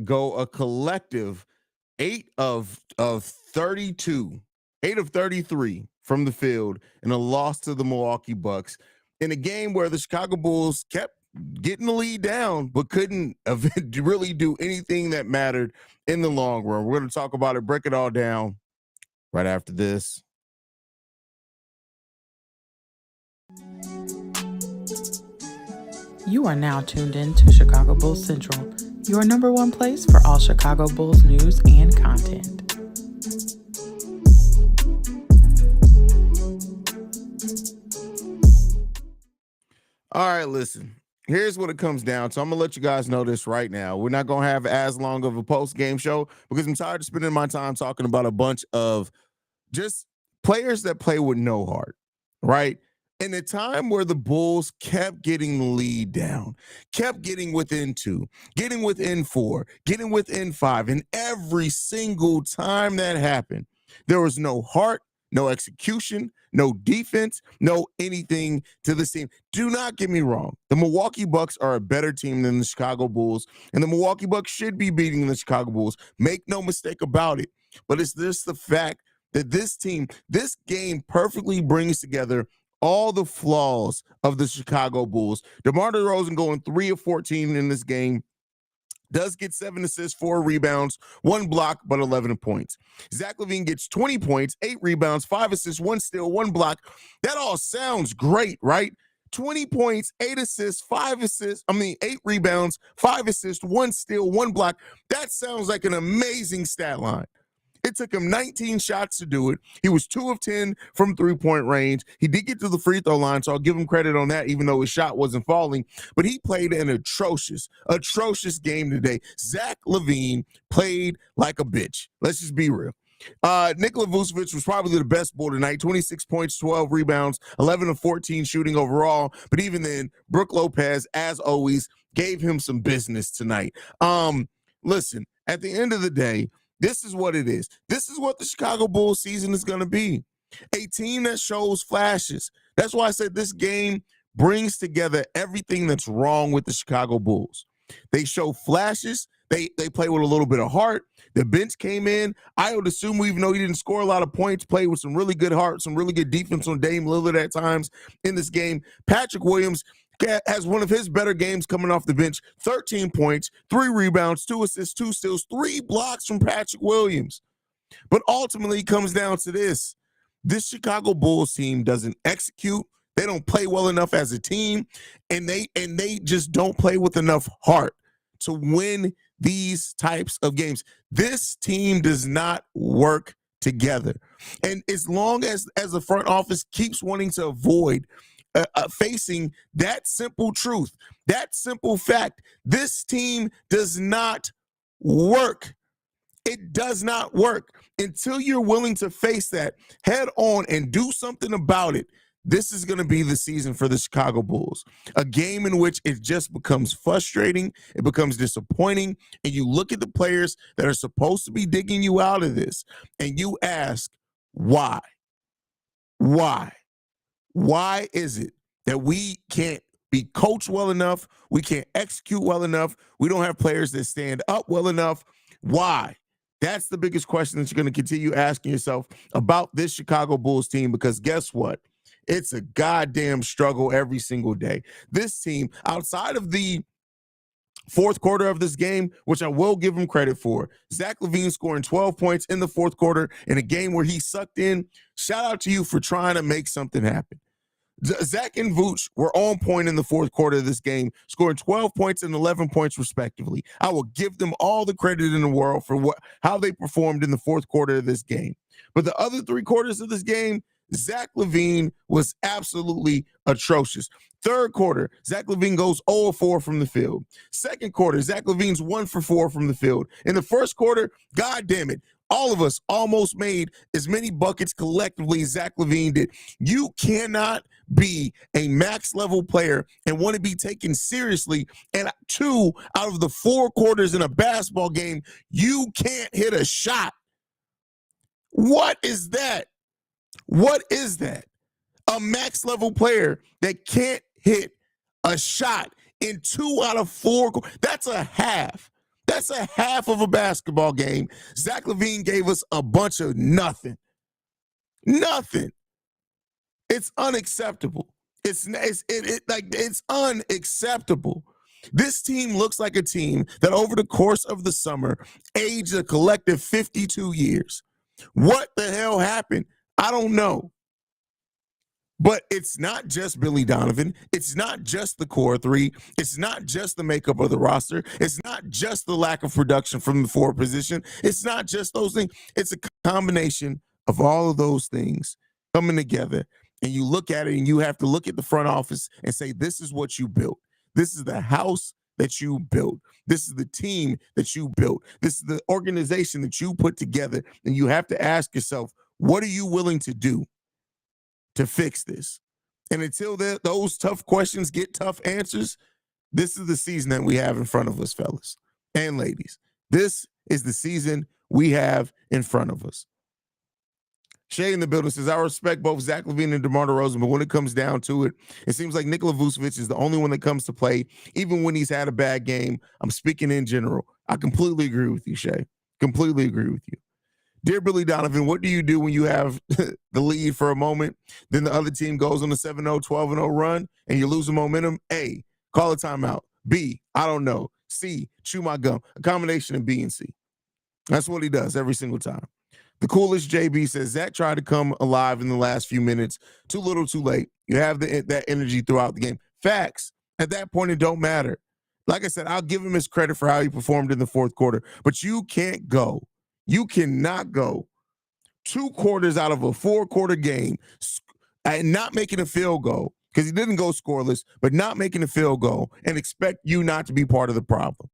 go a collective 8 of 32, 8 of 33 from the field in a loss to the Milwaukee Bucks in a game where the Chicago Bulls kept getting the lead down but couldn't really do anything that mattered in the long run. We're going to talk about it, break it all down right after this. You are now tuned in to Chicago Bulls Central, your number one place for all Chicago Bulls news and content. All right, listen. Here's what it comes down to. I'm going to let you guys know this right now. We're not going to have as long of a post-game show because I'm tired of spending my time talking about a bunch of just players that play with no heart, right? In a time where the Bulls kept getting the lead down, kept getting within 2, getting within 4, getting within 5, and every single time that happened, there was no heart, no execution, no defense, no anything to this team. Do not get me wrong. The Milwaukee Bucks are a better team than the Chicago Bulls, and the Milwaukee Bucks should be beating the Chicago Bulls. Make no mistake about it. But it's just the fact that this game perfectly brings together all the flaws of the Chicago Bulls. DeMar DeRozan going 3 of 14 in this game. Does get 7 assists, 4 rebounds, 1 block, but 11 points. Zach LaVine gets 20 points, 8 rebounds, 5 assists, 1 steal, 1 block. That all sounds great, right? 20 points, 8 assists, 8 rebounds, 5 assists, 1 steal, 1 block. That sounds like an amazing stat line. It took him 19 shots to do it. He was 2 of 10 from three-point range. He did get to the free throw line, so I'll give him credit on that, even though his shot wasn't falling. But he played an atrocious game today. Zach LaVine played like a bitch. Let's just be real. Nikola Vucevic was probably the best Bull tonight. 26 points, 12 rebounds, 11 of 14 shooting overall. But even then, Brook Lopez, as always, gave him some business tonight. Listen, at the end of the day, this is what it is. This is what the Chicago Bulls season is going to be. A team that shows flashes. That's why I said this game brings together everything that's wrong with the Chicago Bulls. They show flashes. They play with a little bit of heart. The bench came in. I would assume, even though he didn't score a lot of points, played with some really good heart, some really good defense on Dame Lillard at times in this game. Patrick Williams has one of his better games coming off the bench. 13 points, 3 rebounds, 2 assists, 2 steals, 3 blocks from Patrick Williams. But ultimately, it comes down to this. This Chicago Bulls team doesn't execute. They don't play well enough as a team, and they just don't play with enough heart to win these types of games. This team does not work together. And as long as the front office keeps wanting to avoid facing that simple truth, that simple fact, this team does not work. It does not work. Until you're willing to face that head on and do something about it, this is going to be the season for the Chicago Bulls. A game in which it just becomes frustrating, it becomes disappointing, and you look at the players that are supposed to be digging you out of this, and you ask, why? Why? Why is it that we can't be coached well enough? We can't execute well enough. We don't have players that stand up well enough. Why? That's the biggest question that you're going to continue asking yourself about this Chicago Bulls team, because guess what? It's a goddamn struggle every single day. This team, outside of the fourth quarter of this game, which I will give him credit for, Zach LaVine scoring 12 points in the fourth quarter in a game where he sucked in. Shout out to you for trying to make something happen. Zach and Vooch were on point in the fourth quarter of this game, scoring 12 points and 11 points respectively. I will give them all the credit in the world for how they performed in the fourth quarter of this game. But the other 3 quarters of this game, Zach LaVine was absolutely atrocious. Third quarter, Zach LaVine goes 0 of 4 from the field. Second quarter, Zach LaVine's 1 for 4 from the field. In the first quarter, God damn it, all of us almost made as many buckets collectively as Zach LaVine did. You cannot be a max level player and want to be taken seriously, and 2 out of the 4 quarters in a basketball game, you can't hit a shot. What is that? What is that? A max level player that can't hit a shot in 2 out of 4. That's a half. That's a half of a basketball game. Zach LaVine gave us a bunch of nothing. Nothing. It's unacceptable. It's unacceptable. This team looks like a team that over the course of the summer aged a collective 52 years. What the hell happened? I don't know. But it's not just Billy Donovan. It's not just the core three. It's not just the makeup of the roster. It's not just the lack of production from the forward position. It's not just those things. It's a combination of all of those things coming together. And you look at it and you have to look at the front office and say, this is what you built. This is the house that you built. This is the team that you built. This is the organization that you put together. And you have to ask yourself, what are you willing to do to fix this? And until those tough questions get tough answers, this is the season that we have in front of us, fellas and ladies. This is the season we have in front of us. Shay in the building says, I respect both Zach LaVine and DeMar DeRozan, but when it comes down to it, it seems like Nikola Vucevic is the only one that comes to play, even when he's had a bad game. I'm speaking in general. I completely agree with you, Shay. Completely agree with you. Dear Billy Donovan, what do you do when you have the lead for a moment, then the other team goes on a 7-0, 12-0 run, and you lose the momentum? A, call a timeout. B, I don't know. C, chew my gum. A combination of B and C. That's what he does every single time. The coolest JB says, Zach tried to come alive in the last few minutes. Too little, too late. You have that energy throughout the game. Facts. At that point, it don't matter. Like I said, I'll give him his credit for how he performed in the fourth quarter, but you can't go. You cannot go 2 quarters out of a 4-quarter game and not making a field goal, because he didn't go scoreless, but not making a field goal and expect you not to be part of the problem.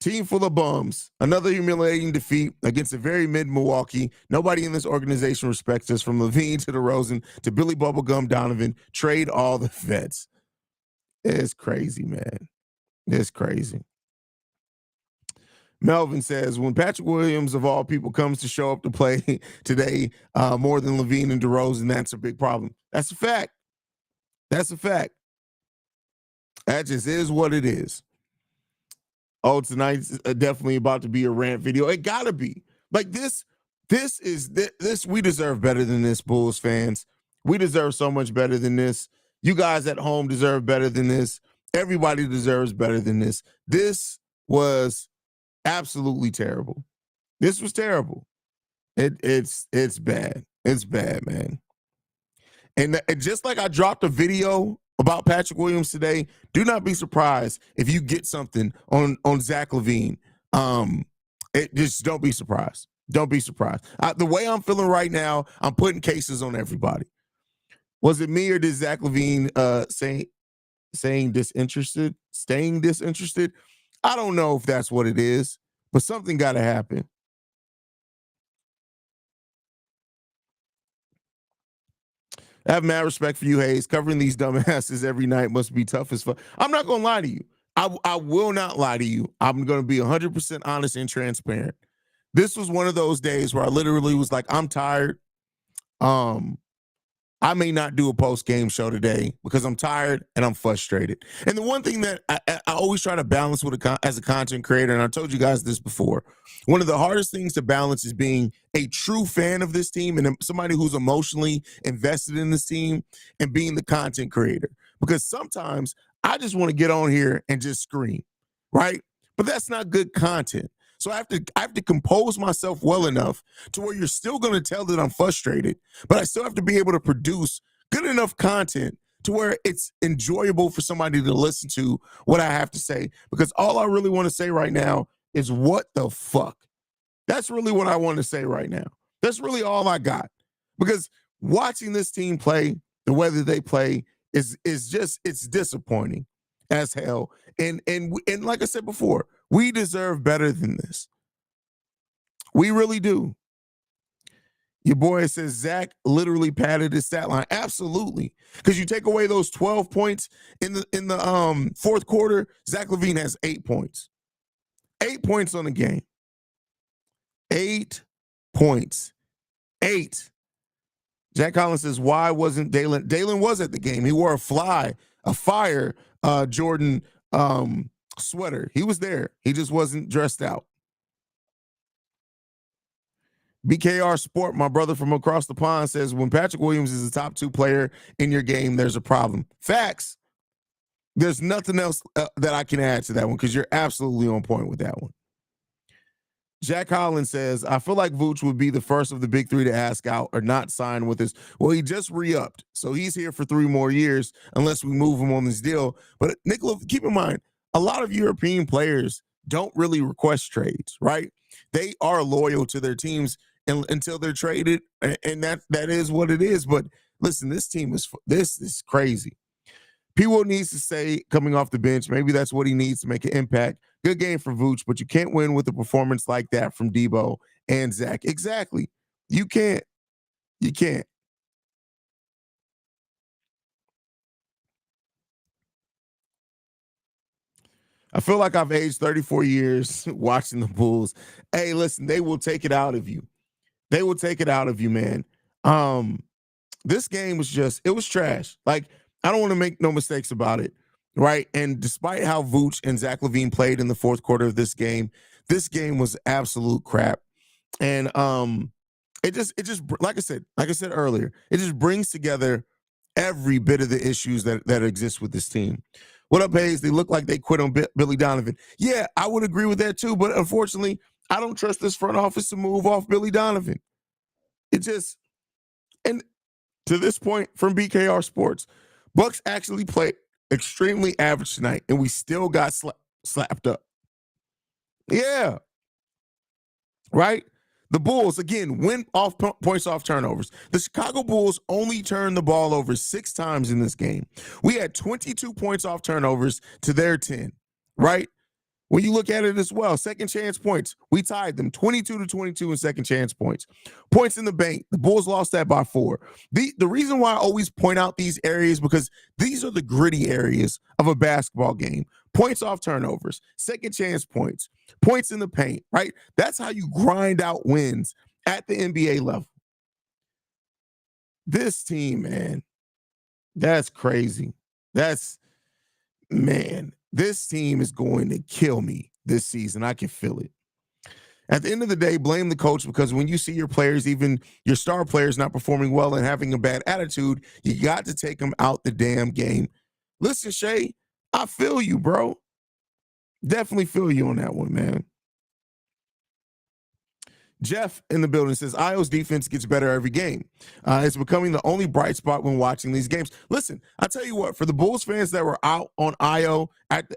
Team full of bums. Another humiliating defeat against a very mid-Milwaukee. Nobody in this organization respects us, from LaVine to DeRozan to Billy Bubblegum Donovan. Trade all the vets. It's crazy, man. It's crazy. Melvin says, when Patrick Williams, of all people, comes to show up to play today more than LaVine and DeRozan, that's a big problem. That's a fact. That's a fact. That just is what it is. Oh, tonight's definitely about to be a rant video. It gotta be. Like this we deserve better than this, Bulls fans. We deserve so much better than this. You guys at home deserve better than this. Everybody deserves better than this. This was absolutely terrible. This was terrible. It's bad. It's bad, man. And just like I dropped a video about Patrick Williams today, do not be surprised if you get something on Zach LaVine. Just don't be surprised. Don't be surprised. The way I'm feeling right now, I'm putting cases on everybody. Was it me, or did Zach LaVine staying disinterested? I don't know if that's what it is, but something got to happen. I have mad respect for you, Haize. Covering these dumbasses every night must be tough as fuck. I'm not going to lie to you. I will not lie to you. I'm going to be 100% honest and transparent. This was one of those days where I literally was like, I'm tired. I may not do a post-game show today because I'm tired and I'm frustrated. And the one thing that I always try to balance as a content creator, and I told you guys this before, one of the hardest things to balance is being a true fan of this team and somebody who's emotionally invested in this team, and being the content creator. Because sometimes I just want to get on here and just scream, right? But that's not good content. So I have to compose myself well enough to where you're still going to tell that I'm frustrated, but I still have to be able to produce good enough content to where it's enjoyable for somebody to listen to what I have to say. Because all I really want to say right now is, what the fuck? That's really what I want to say right now. That's really all I got. Because watching this team play the way that they play is just, it's disappointing as hell. And like I said before, we deserve better than this. We really do. Your boy says Zach literally padded his stat line. Absolutely. Because you take away those 12 points in the fourth quarter, Zach LaVine has 8 points. 8 points on the game. 8 points. 8. Jack Collins says, why wasn't Dalen? Dalen was at the game. He wore a fire Jordan Sweater. He was there. He just wasn't dressed out. BKR Sport, my brother from across the pond, says when Patrick Williams is a top 2 player in your game, there's a problem. Facts. There's nothing else that I can add to that one because you're absolutely on point with that one. Jack Holland says, I feel like Vooch would be the first of the big 3 to ask out or not sign with us. Well, he just re-upped, so he's here for 3 more years unless we move him on this deal. But Nicola, keep in mind, a lot of European players don't really request trades, right? They are loyal to their teams until they're traded, and that is what it is. But listen, this is crazy. P-Will needs to say coming off the bench. Maybe that's what he needs to make an impact. Good game for Vooch, but you can't win with a performance like that from Debo and Zach. Exactly. You can't. You can't. I feel like I've aged 34 years watching the Bulls. Hey, listen, they will take it out of you. They will take it out of you, man. This game was it was trash. Like, I don't want to make no mistakes about it, right? And despite how Vooch and Zach LaVine played in the fourth quarter of this game was absolute crap. And it just like I said earlier, it just brings together every bit of the issues that exist with this team. What up, Haize? They look like they quit on Billy Donovan. Yeah, I would agree with that too, but unfortunately, I don't trust this front office to move off Billy Donovan. And to this point from BKR Sports, Bucks actually played extremely average tonight, and we still got slapped up. Yeah. Right? The Bulls, again, win off points off turnovers. The Chicago Bulls only turned the ball over 6 times in this game. We had 22 points off turnovers to their 10, right? When you look at it as well, second chance points, we tied them 22-22 in second chance points. Points in the bank, the Bulls lost that by 4. The reason why I always point out these areas, because these are the gritty areas of a basketball game. Points off turnovers, second chance points, points in the paint, right? That's how you grind out wins at the NBA level. This team, man, that's crazy. This team is going to kill me this season. I can feel it. At the end of the day, blame the coach, because when you see your players, even your star players, not performing well and having a bad attitude, you got to take them out the damn game. Listen, Shay, I feel you, bro. Definitely feel you on that one, man. Jeff in the building says, Io's defense gets better every game. It's becoming the only bright spot when watching these games. Listen, I tell you what, for the Bulls fans that were out on Io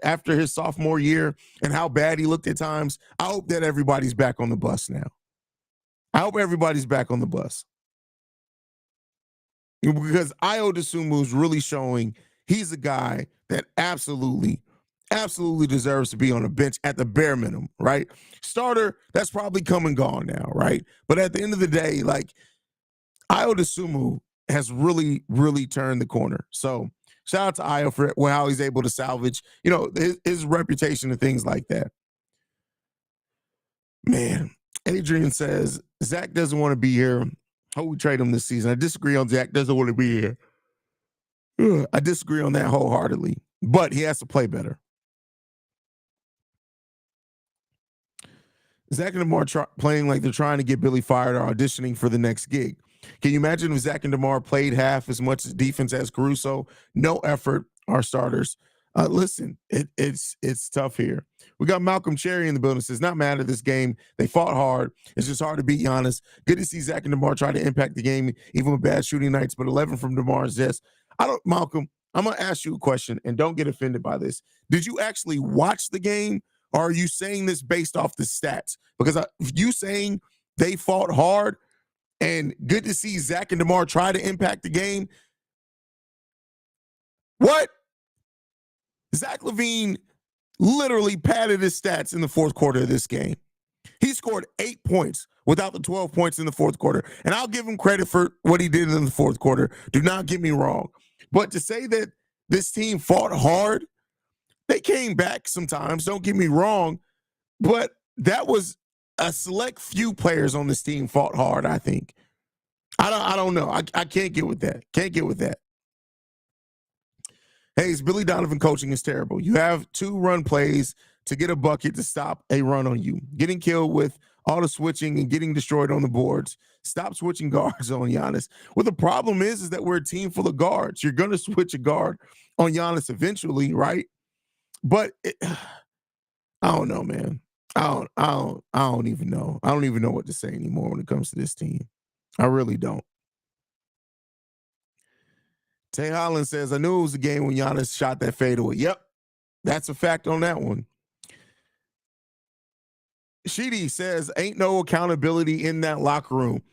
after his sophomore year and how bad he looked at times, I hope that everybody's back on the bus now. I hope everybody's back on the bus. Because Io DeSumo is really showing he's a guy that absolutely deserves to be on a bench at the bare minimum, right? Starter, that's probably come and gone now, right? But at the end of the day, like, Io DeSumo has really, really turned the corner. So shout out to Io for how he's able to salvage, his reputation and things like that. Man, Adrian says, Zach doesn't want to be here. Hope we trade him this season. I disagree on Zach doesn't want to be here. I disagree on that wholeheartedly, but he has to play better. Zach and DeMar playing like they're trying to get Billy fired or auditioning for the next gig. Can you imagine if Zach and DeMar played half as much defense as Caruso? No effort, our starters. Listen, it's tough here. We got Malcolm Cherry in the building. Says, not mad at this game. They fought hard. It's just hard to beat Giannis. Good to see Zach and DeMar try to impact the game, even with bad shooting nights, but 11 from DeMar is just, Malcolm, I'm going to ask you a question, and don't get offended by this. Did you actually watch the game? Or are you saying this based off the stats? Because if you saying they fought hard and good to see Zach and DeMar try to impact the game. What? Zach LaVine literally padded his stats in the fourth quarter of this game. He scored 8 points without the 12 points in the fourth quarter. And I'll give him credit for what he did in the fourth quarter. Do not get me wrong. But to say that this team fought hard, they came back sometimes, don't get me wrong, but that was a select few players on this team fought hard, I think. I don't know. I can't get with that. Can't get with that. Haize, Billy Donovan coaching is terrible. You have 2 run plays to get a bucket to stop a run on you. Getting killed with all the switching and getting destroyed on the boards. Stop switching guards on Giannis. Well, the problem is that we're a team full of guards. You're going to switch a guard on Giannis eventually, right? But I don't know, man. I don't even know. I don't even know what to say anymore when it comes to this team. I really don't. Tay Holland says, I knew it was a game when Giannis shot that fadeaway. Yep, that's a fact on that one. Sheedy says, ain't no accountability in that locker room.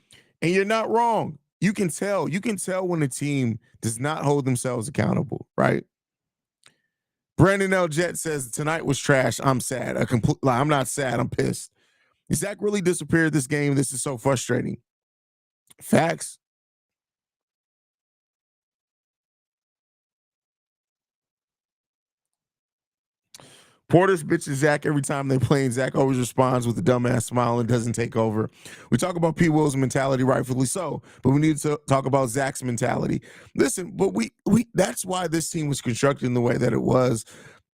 And you're not wrong. You can tell. You can tell when a team does not hold themselves accountable, right? Brandon L. Jet says, tonight was trash. I'm sad. I'm not sad. I'm pissed. Zach really disappeared this game. This is so frustrating. Facts. Porter's bitches Zach every time they play, and Zach always responds with a dumbass smile and doesn't take over. We talk about P. Will's mentality, rightfully so, but we need to talk about Zach's mentality. Listen, but we that's why this team was constructed in the way that it was.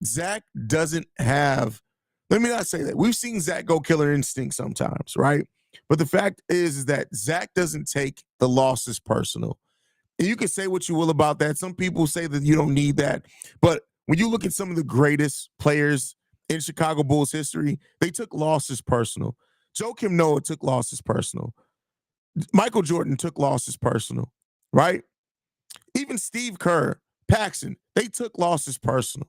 Zach doesn't have, let me not say that. We've seen Zach go killer instinct sometimes, right? But the fact is that Zach doesn't take the losses personal. And you can say what you will about that. Some people say that you don't need that. But when you look at some of the greatest players in Chicago Bulls history, they took losses personal. Joakim Noah took losses personal. Michael Jordan took losses personal, right? Even Steve Kerr, Paxson, they took losses personal.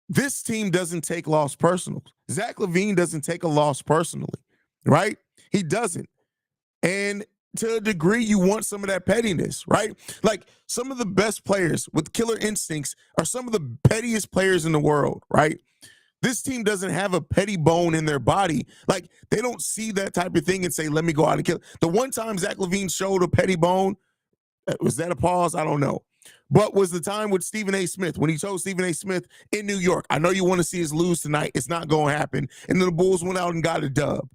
This team doesn't take loss personal. Zach LaVine doesn't take a loss personally, right? He doesn't. And to a degree, you want some of that pettiness, right? Like some of the best players with killer instincts are some of the pettiest players in the world, right? This team doesn't have a petty bone in their body. Like they don't see that type of thing and say, let me go out and kill. The one time Zach LaVine showed a petty bone, was that a pause? I don't know. But was the time with Stephen A. Smith when he chose Stephen A. Smith in New York. I know you want to see us lose tonight. It's not going to happen. And then the Bulls went out and got a dub.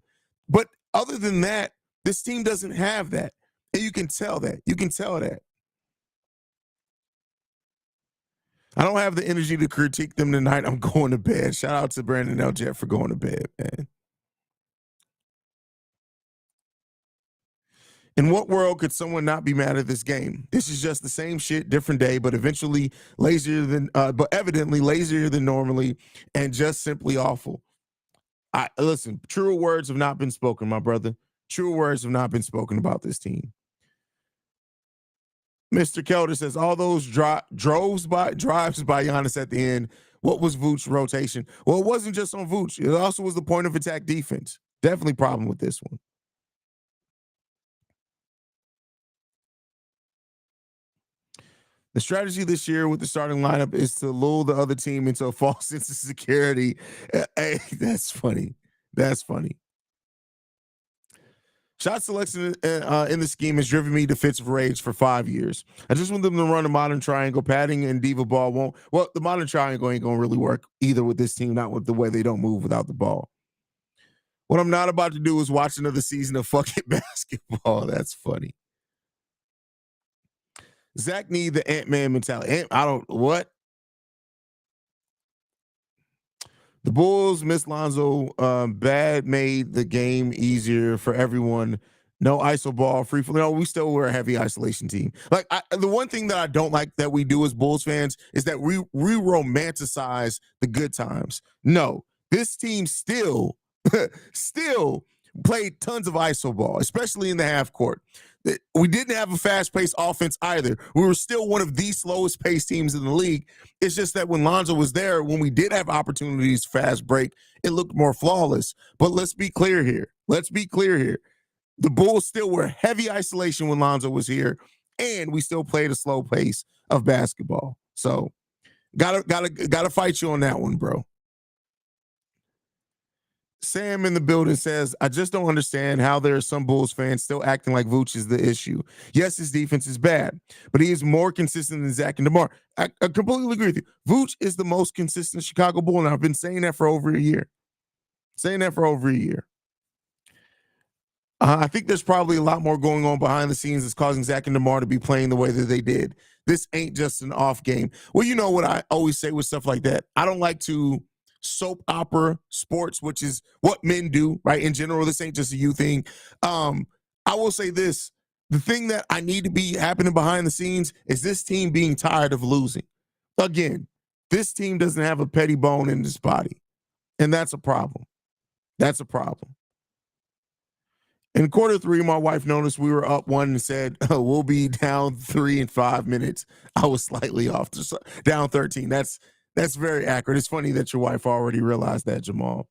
But other than that, this team doesn't have that. And you can tell that. You can tell that. I don't have the energy to critique them tonight. I'm going to bed. Shout out to Brandon L. Jet for going to bed, man. In what world could someone not be mad at this game? This is just the same shit, different day, but eventually but evidently lazier than normally, and just simply awful. Listen, truer words have not been spoken, my brother. Truer words have not been spoken about this team. Mr. Kelder says all those drives by Giannis at the end. What was Vooch's rotation? Well, it wasn't just on Vooch. It also was the point of attack defense. Definitely problem with this one. The strategy this year with the starting lineup is to lull the other team into a false sense of security. Hey, that's funny. That's funny. Shot selection in the scheme has driven me to fits of rage for 5 years. I just want them to run a modern triangle. Padding and diva ball won't. Well, the modern triangle ain't going to really work either with this team, not with the way they don't move without the ball. What I'm not about to do is watch another season of fucking basketball. That's funny. Zach need the Ant-Man mentality. What? The Bulls miss Lonzo. Bad made the game easier for everyone. No ISO ball, free flow. No, we still were a heavy isolation team. Like the one thing that I don't like that we do as Bulls fans is that we romanticize the good times. No, this team still played tons of ISO ball, especially in the half court. We didn't have a fast-paced offense either. We were still one of the slowest-paced teams in the league. It's just that when Lonzo was there, when we did have opportunities fast break, it looked more flawless. But let's be clear here. The Bulls still were heavy isolation when Lonzo was here, and we still played a slow pace of basketball. So gotta fight you on that one, bro. Sam in the building says, I just don't understand how there are some Bulls fans still acting like Vooch is the issue. Yes, his defense is bad, but he is more consistent than Zach and DeMar. I completely agree with you. Vooch is the most consistent Chicago Bull, and I've been saying that for over a year. I think there's probably a lot more going on behind the scenes that's causing Zach and DeMar to be playing the way that they did. This ain't just an off game. Well, you know what I always say with stuff like that? I don't like to soap opera sports, which is what men do, right? In general, this ain't just a you thing. I will say this. The thing that I need to be happening behind the scenes is this team being tired of losing. Again, this team doesn't have a petty bone in this body, and that's a problem. That's a problem. In quarter three, my wife noticed we were up one and said, oh, we'll be down 3 in 5 minutes. I was slightly off, down 13. That's very accurate. It's funny that your wife already realized that, Jamal.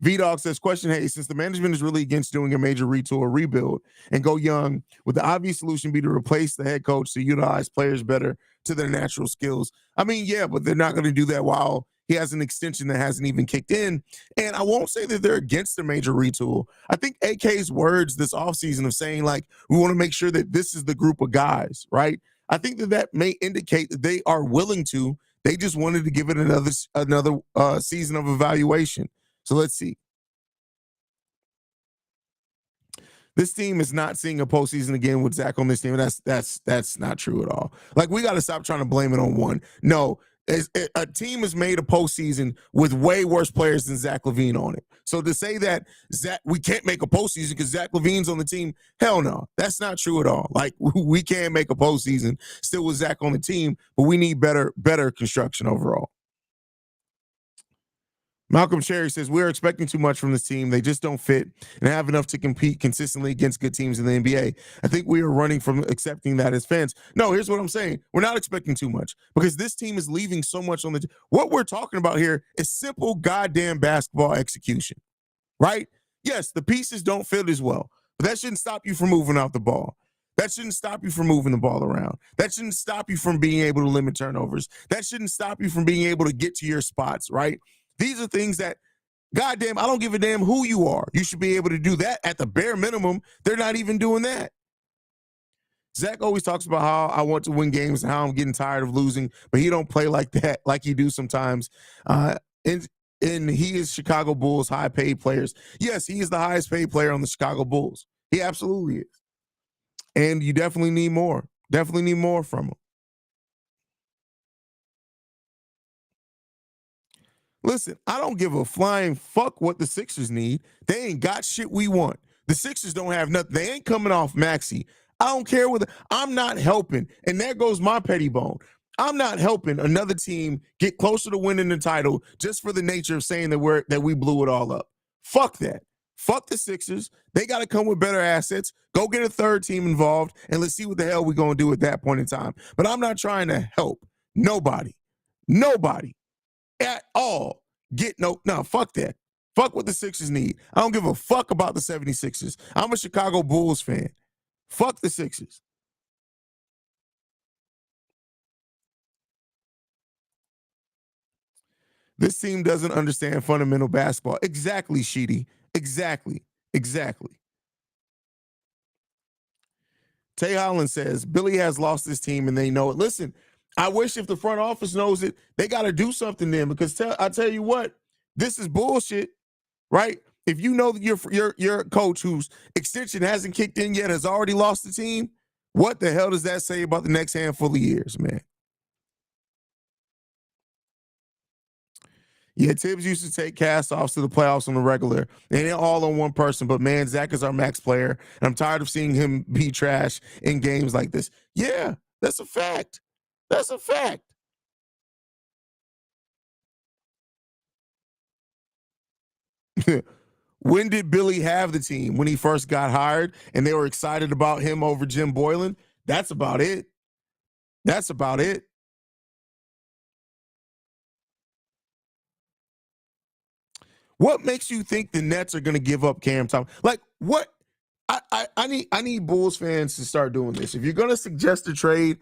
V-Dog says, question, hey, since the management is really against doing a major retool or rebuild and go young, would the obvious solution be to replace the head coach to utilize players better to their natural skills? I mean, yeah, but they're not going to do that while he has an extension that hasn't even kicked in. And I won't say that they're against the major retool. I think AK's words this offseason of saying, like, we want to make sure that this is the group of guys, right? I think that may indicate that they are willing to. They just wanted to give it another season of evaluation. So let's see. This team is not seeing a postseason again with Zach on this team. That's not true at all. Like, we got to stop trying to blame it on one. No, a team has made a postseason with way worse players than Zach LaVine on it. So to say that we can't make a postseason because Zach LaVine's on the team, hell no, that's not true at all. Like, we can't make a postseason still with Zach on the team, but we need better construction overall. Malcolm Cherry says, we're expecting too much from this team. They just don't fit and have enough to compete consistently against good teams in the NBA. I think we are running from accepting that as fans. No, here's what I'm saying. We're not expecting too much because this team is leaving so much on the what we're talking about here is simple goddamn basketball execution, right? Yes, the pieces don't fit as well, but that shouldn't stop you from moving out the ball. That shouldn't stop you from moving the ball around. That shouldn't stop you from being able to limit turnovers. That shouldn't stop you from being able to get to your spots, right? These are things that, goddamn, I don't give a damn who you are. You should be able to do that at the bare minimum. They're not even doing that. Zach always talks about how I want to win games and how I'm getting tired of losing, but he don't play like that, like he do sometimes. And he is Chicago Bulls high-paid players. Yes, he is the highest-paid player on the Chicago Bulls. He absolutely is. And you definitely need more. Definitely need more from him. Listen, I don't give a flying fuck what the Sixers need. They ain't got shit we want. The Sixers don't have nothing. They ain't coming off Maxey. I don't care whether I'm not helping. And there goes my petty bone. I'm not helping another team get closer to winning the title just for the nature of saying that we blew it all up. Fuck that. Fuck the Sixers. They got to come with better assets. Go get a third team involved, and let's see what the hell we're going to do at that point in time. But I'm not trying to help nobody at all. Fuck that. Fuck what the Sixers need. I don't give a fuck about the 76ers. I'm a Chicago Bulls fan. Fuck the Sixers. This team doesn't understand fundamental basketball. Exactly, Sheedy. Exactly. Tay Holland says, Billy has lost this team and they know it. Listen, I wish if the front office knows it, they got to do something then because I tell you what, this is bullshit, right? If you know that your coach whose extension hasn't kicked in yet has already lost the team, what the hell does that say about the next handful of years, man? Yeah, Tibbs used to take cast-offs to the playoffs on the regular. They ain't all on one person, but man, Zach is our max player, and I'm tired of seeing him be trash in games like this. Yeah, that's a fact. That's a fact. When did Billy have the team? When he first got hired and they were excited about him over Jim Boylan? That's about it. That's about it. What makes you think the Nets are going to give up Cam Thomas? Like, what? I need Bulls fans to start doing this. If you're going to suggest a trade,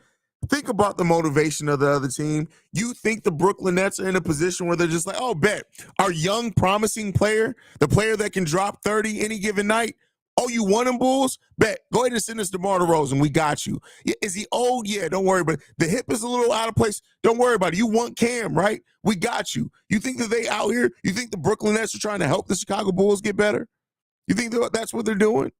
think about the motivation of the other team. You think the Brooklyn Nets are in a position where they're just like, oh, bet our young, promising player, the player that can drop 30 any given night. Oh, you want him, Bulls? Bet. Go ahead and send us DeMar DeRozan. We got you. Is he old? Yeah, don't worry about it. The hip is a little out of place. Don't worry about it. You want Cam, right? We got you. You think that they out here, you think the Brooklyn Nets are trying to help the Chicago Bulls get better? You think that's what they're doing?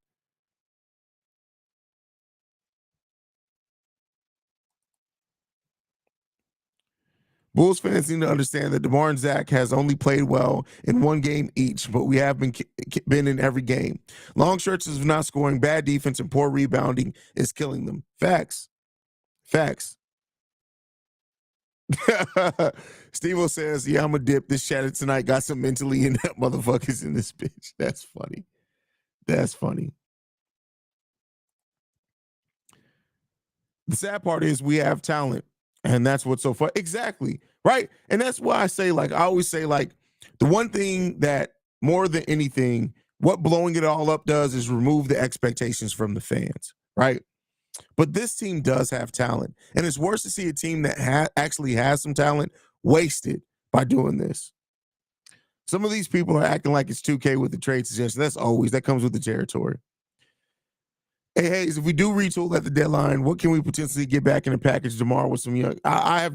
Bulls fans need to understand that DeMar and Zach has only played well in one game each, but we have been in every game. Long stretches of not scoring, bad defense, and poor rebounding is killing them. Facts. Steve-O says, yeah, I'm a dip. This chatter tonight got some mentally inept motherfuckers in this bitch. That's funny. The sad part is we have talent, and that's what's so fun. Exactly. Right. And that's why I always say, like, the one thing that more than anything, what blowing it all up does is remove the expectations from the fans. Right. But this team does have talent, and it's worse to see a team that actually has some talent wasted by doing this. Some of these people are acting like it's 2K with the trade suggestion. That comes with the territory. Hey, Haize, if we do retool at the deadline, what can we potentially get back in the package tomorrow with some young? I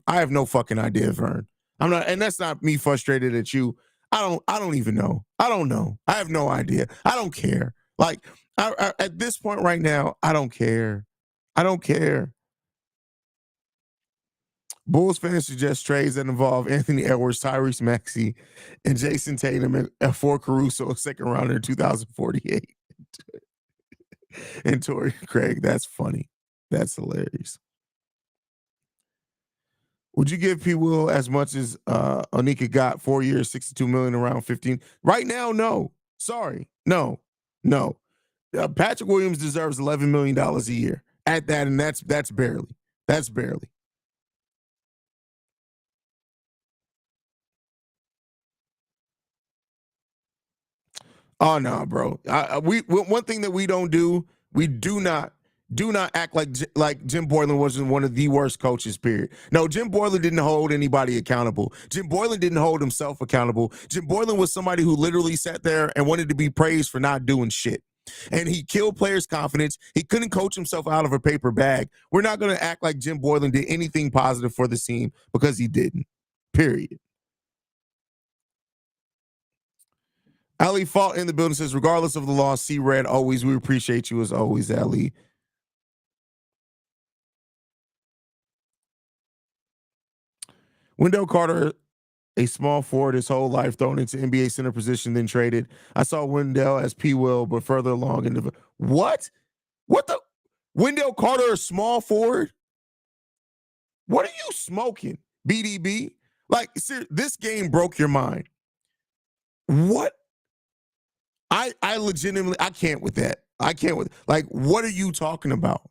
have no fucking idea, Vern. I'm not, and that's not me frustrated at you. I don't even know. I don't know. I have no idea. I don't care. Like, at this point right now, I don't care. Bulls fans suggest trades that involve Anthony Edwards, Tyrese Maxey, and Jason Tatum for Caruso, a second rounder in 2048. And Torrey Craig, that's funny. That's hilarious. Would you give P. Will as much as Onika got? 4 years, $62 million, around 15? Right now, no. Sorry, no. Patrick Williams deserves $11 million a year at that, and that's barely. That's barely. Oh no, bro. One thing that we don't do, we do not act like Jim Boylan wasn't one of the worst coaches, period. No, Jim Boylan didn't hold anybody accountable. Jim Boylan didn't hold himself accountable. Jim Boylan was somebody who literally sat there and wanted to be praised for not doing shit. And he killed players' confidence. He couldn't coach himself out of a paper bag. We're not going to act like Jim Boylan did anything positive for the team, because he didn't, period. Ali Fault in the building says, regardless of the loss, see red always. We appreciate you as always, Ali. Wendell Carter, a small forward his whole life, thrown into NBA center position, then traded. I saw Wendell as P. Will, but further along in the what? What the? Wendell Carter, a small forward? What are you smoking, BDB? Like, this game broke your mind. What? I legitimately, I can't with that. Like, what are you talking about?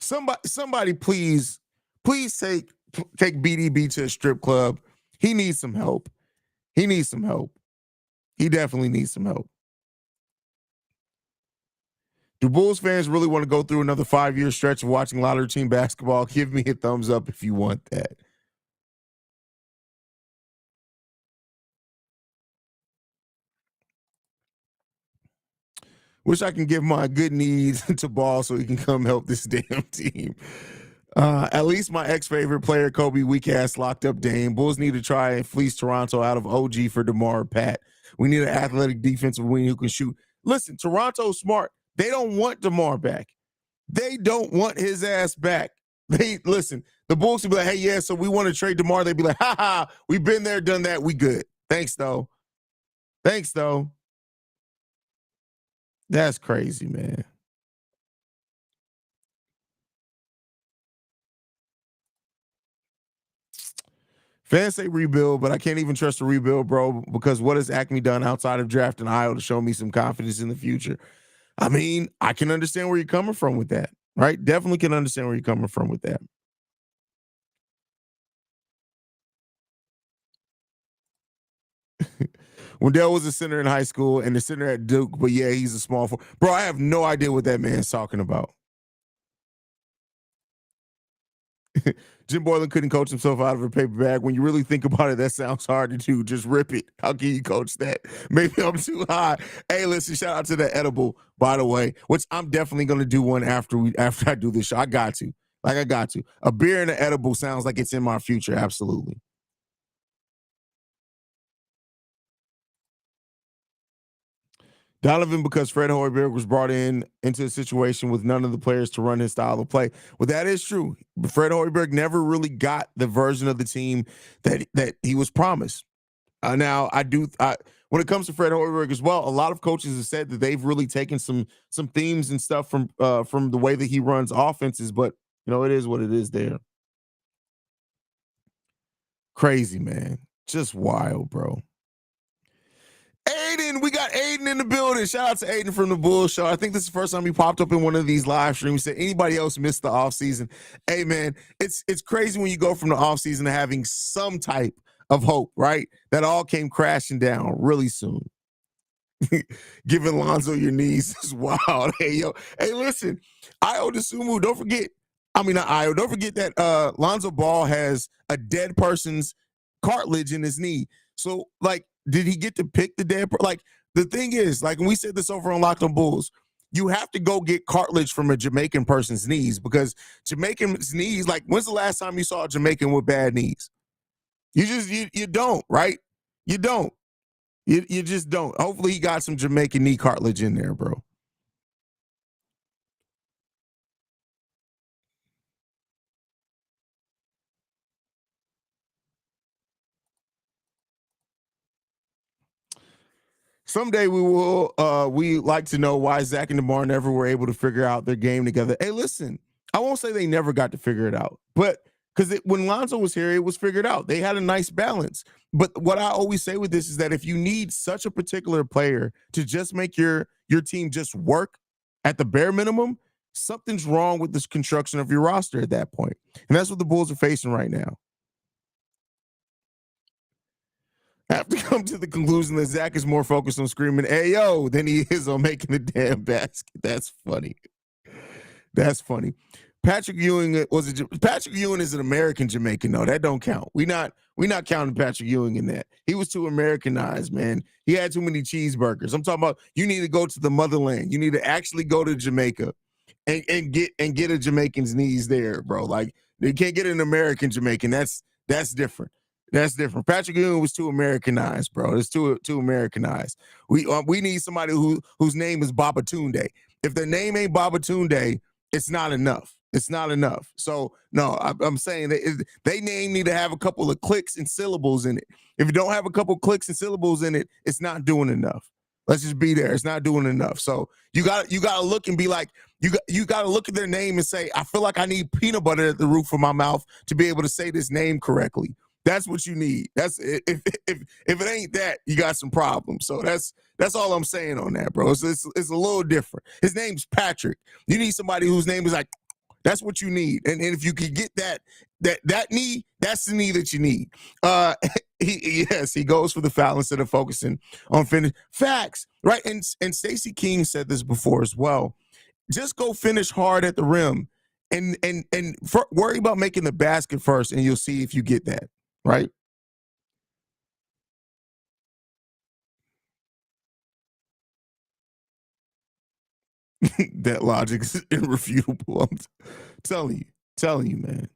Somebody please take BDB to a strip club. He needs some help. He definitely needs some help. Do Bulls fans really want to go through another 5-year stretch of watching lottery team basketball? Give me a thumbs up if you want that. Wish I can give my good needs to Ball so he can come help this damn team. At least my ex-favorite player, Kobe, weak ass locked up Dame. Bulls need to try and fleece Toronto out of OG for DeMar or Pat. We need an athletic defensive wing who can shoot. Listen, Toronto's smart. They don't want DeMar back. They don't want his ass back. Listen, the Bulls will be like, hey, yeah, so we want to trade DeMar. They'd be like, ha, we've been there, done that. We good. Thanks, though. That's crazy, man. Fans say rebuild, but I can't even trust a rebuild, bro, because what has Acme done outside of drafting Io to show me some confidence in the future? I mean, I can understand where you're coming from with that, right? Definitely can understand where you're coming from with that. Wendell was a center in high school and the center at Duke, but yeah, he's a small forward. Bro, I have no idea what that man's talking about. Jim Boylan couldn't coach himself out of a paper bag. When you really think about it, that sounds hard to do. Just rip it. How can you coach that? Maybe I'm too high. Hey, listen, shout out to the edible, by the way, which I'm definitely going to do one after I do this show. I got to. A beer and an edible sounds like it's in my future. Absolutely. Donovan, because Fred Hoiberg was brought into a situation with none of the players to run his style of play. Well, that is true. Fred Hoiberg never really got the version of the team that he was promised. Now, when it comes to Fred Hoiberg as well, a lot of coaches have said that they've really taken some themes and stuff from the way that he runs offenses. But it is what it is. There, crazy, man, just wild, bro. Aiden, we got Aiden in the building. Shout out to Aiden from the Bull Show. I think this is the first time he popped up in one of these live streams. Said anybody else missed the offseason? Hey, man, it's crazy when you go from the offseason to having some type of hope, right? That all came crashing down really soon. Giving Lonzo your knees is wild. Hey, yo. Hey, listen, Io DeSumo, don't forget. I mean, not Io. Don't forget that Lonzo Ball has a dead person's cartilage in his knee. So, like, did he get to pick the dead? Like, the thing is, like, when we said this over on Locked on Bulls, you have to go get cartilage from a Jamaican person's knees because Jamaican's knees, like, when's the last time you saw a Jamaican with bad knees? You don't, right? You don't. You just don't. Hopefully he got some Jamaican knee cartilage in there, bro. Someday we like to know why Zach and DeMar never were able to figure out their game together. Hey, listen, I won't say they never got to figure it out, but because when Lonzo was here, it was figured out. They had a nice balance. But what I always say with this is that if you need such a particular player to just make your team just work at the bare minimum, something's wrong with this construction of your roster at that point. And that's what the Bulls are facing right now. I have to come to the conclusion that Zach is more focused on screaming "Ayo" than he is on making the damn basket. That's funny. That's funny. Patrick Ewing Patrick Ewing is an American Jamaican. No, that don't count. We not counting Patrick Ewing in that. He was too Americanized, man. He had too many cheeseburgers. I'm talking about you need to go to the motherland. You need to actually go to Jamaica and get a Jamaican's knees there, bro. Like they can't get an American Jamaican. That's different. That's different. Patrick Ewing was too Americanized, bro. It's too Americanized. We need somebody whose name is Babatunde. If their name ain't Babatunde, it's not enough. It's not enough. So no, I'm saying that they name need to have a couple of clicks and syllables in it. If you don't have a couple clicks and syllables in it, it's not doing enough. Let's just be there. It's not doing enough. So you got to look and be like, you got to look at their name and say, I feel like I need peanut butter at the roof of my mouth to be able to say this name correctly. That's what you need. That's if it ain't that, you got some problems. So that's all I'm saying on that, bro. It's a little different. His name's Patrick. You need somebody whose name is like. That's what you need. And if you could get that knee, that's the knee that you need. He goes for the foul instead of focusing on finish. Facts, right? And Stacey King said this before as well. Just go finish hard at the rim and worry about making the basket first, and you'll see if you get that, right? That logic is irrefutable. I'm telling you, man.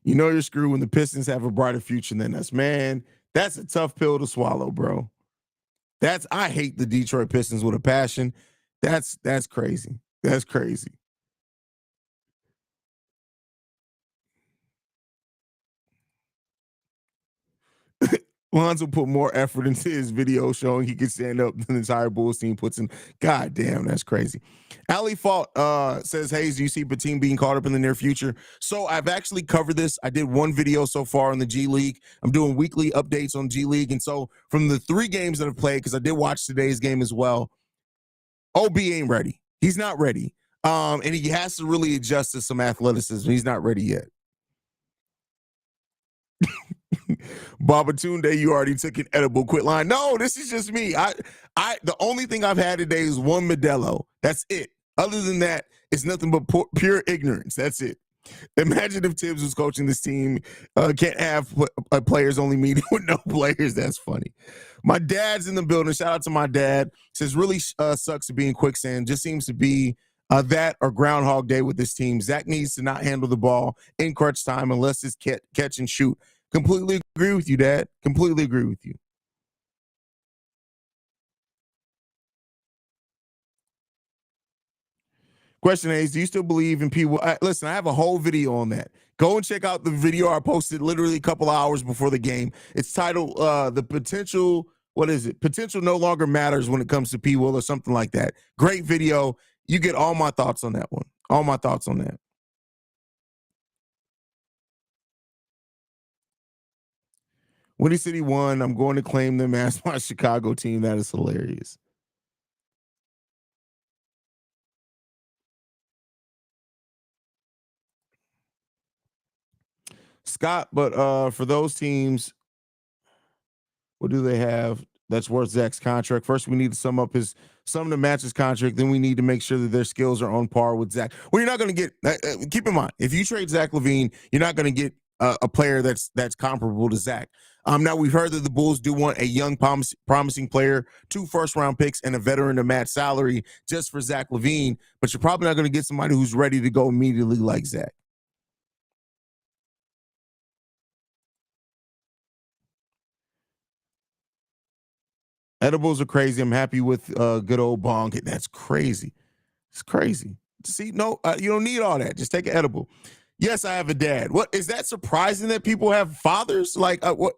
You know you're screwed when the Pistons have a brighter future than us, man. That's a tough pill to swallow, bro. I hate the Detroit Pistons with a passion. That's crazy. That's crazy. Lonzo put more effort into his video showing he could stand up than the entire Bulls team puts in. God damn, that's crazy. Ali Fault says, Haize, do you see Batum being caught up in the near future? So I've actually covered this. I did one video so far on the G League. I'm doing weekly updates on G League. And so from the 3 games that I've played, because I did watch today's game as well, OB ain't ready. He's not ready. And he has to really adjust to some athleticism. He's not ready yet. Babatunde, you already took an edible. Quit line. No, this is just me. The only thing I've had today is one Modelo. That's it. Other than that, it's nothing but pure ignorance. That's it. Imagine if Tibbs was coaching this team. Can't have a players only meeting with no players. That's funny. My dad's in the building. Shout out to my dad. Says really sucks to be in quicksand. Just seems to be that or Groundhog Day with this team. Zach needs to not handle the ball in crunch time unless it's catch and shoot. Completely agree with you, Dad. Completely agree with you. Question is, do you still believe in people? Listen, I have a whole video on that. Go and check out the video I posted literally a couple hours before the game. It's titled "The Potential." What is it? Potential no longer matters when it comes to P. Will or something like that. Great video. You get all my thoughts on that one. All my thoughts on that. Windy City won. I'm going to claim them as my Chicago team. That is hilarious. Scott, but for those teams, what do they have that's worth Zach's contract? First, we need to sum to match his contract. Then we need to make sure that their skills are on par with Zach. Well, you're not going to get. Keep in mind, if you trade Zach LaVine, you're not going to get a player that's comparable to Zach. Now we've heard that the Bulls do want a young, promising player, 2 first-round picks, and a veteran to match salary just for Zach LaVine. But you're probably not going to get somebody who's ready to go immediately like Zach. Edibles are crazy. I'm happy with good old bong. That's crazy. It's crazy. See, no, you don't need all that. Just take an edible. Yes, I have a dad. What is that surprising that people have fathers? Like, what?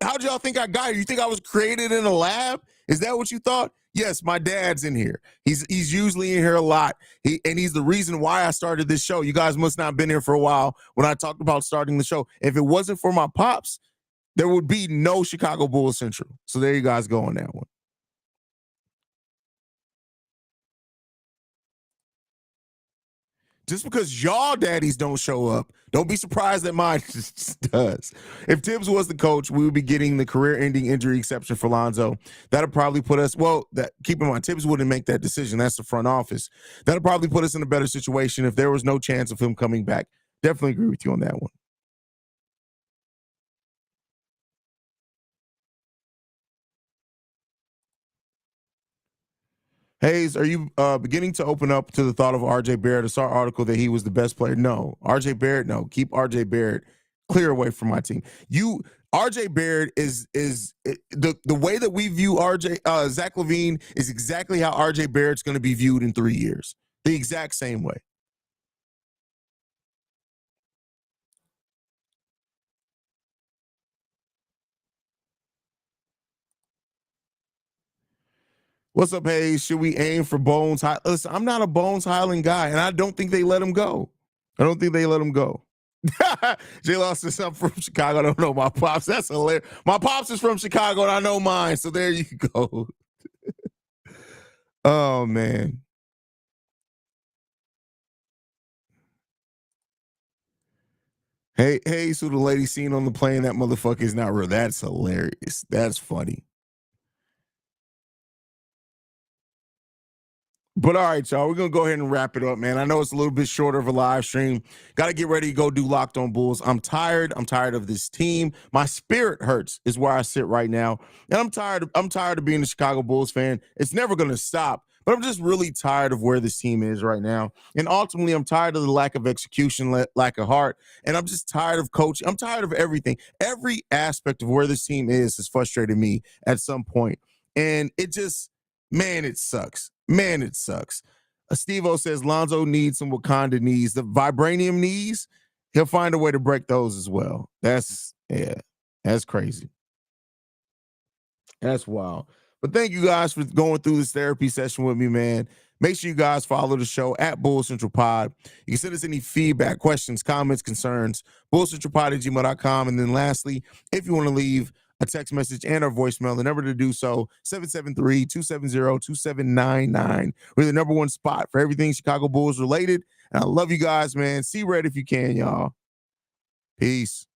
How'd y'all think I got here? You think I was created in a lab? Is that what you thought? Yes, my dad's in here. He's usually in here a lot. He's the reason why I started this show. You guys must not have been here for a while when I talked about starting the show. If it wasn't for my pops, there would be no Chicago Bulls Central. So there you guys go on that one. Just because y'all daddies don't show up, don't be surprised that mine does. If Tibbs was the coach, we would be getting the career-ending injury exception for Lonzo. That'll probably put us, keep in mind, Tibbs wouldn't make that decision. That's the front office. That'll probably put us in a better situation if there was no chance of him coming back. Definitely agree with you on that one. Haize, are you beginning to open up to the thought of RJ Barrett? I saw an article that he was the best player. No. RJ Barrett, no. Keep RJ Barrett clear away from my team. RJ Barrett is the way that we view Zach LaVine is exactly how RJ Barrett's going to be viewed in 3 years. The exact same way. What's up, Haize? Should we aim for Bones? Listen, I'm not a Bones Highland guy, and I don't think they let him go. Jay Lost says, I'm from Chicago. I don't know my pops. That's hilarious. My pops is from Chicago, and I know mine. So there you go. Oh, man. Hey, so the lady seen on the plane, that motherfucker is not real. That's hilarious. That's funny. But all right, y'all, we're going to go ahead and wrap it up, man. I know it's a little bit shorter of a live stream. Got to get ready to go do Locked On Bulls. I'm tired. I'm tired of this team. My spirit hurts is where I sit right now. And I'm tired of being a Chicago Bulls fan. It's never going to stop. But I'm just really tired of where this team is right now. And ultimately, I'm tired of the lack of execution, lack of heart. And I'm just tired of coaching. I'm tired of everything. Every aspect of where this team is has frustrated me at some point. And it just, man, it sucks. Man, it sucks. Steve-O says Lonzo needs some Wakanda knees. The vibranium knees, he'll find a way to break those as well. That's crazy. That's wild. But thank you guys for going through this therapy session with me, man. Make sure you guys follow the show at Bull Central Pod. You can send us any feedback, questions, comments, concerns, bullcentralpod@gmail.com. And then lastly, if you want to leave a text message and our voicemail, the number to do so, 773-270-2799. We're the number one spot for everything Chicago Bulls related. And I love you guys, man. See red if you can, y'all. Peace.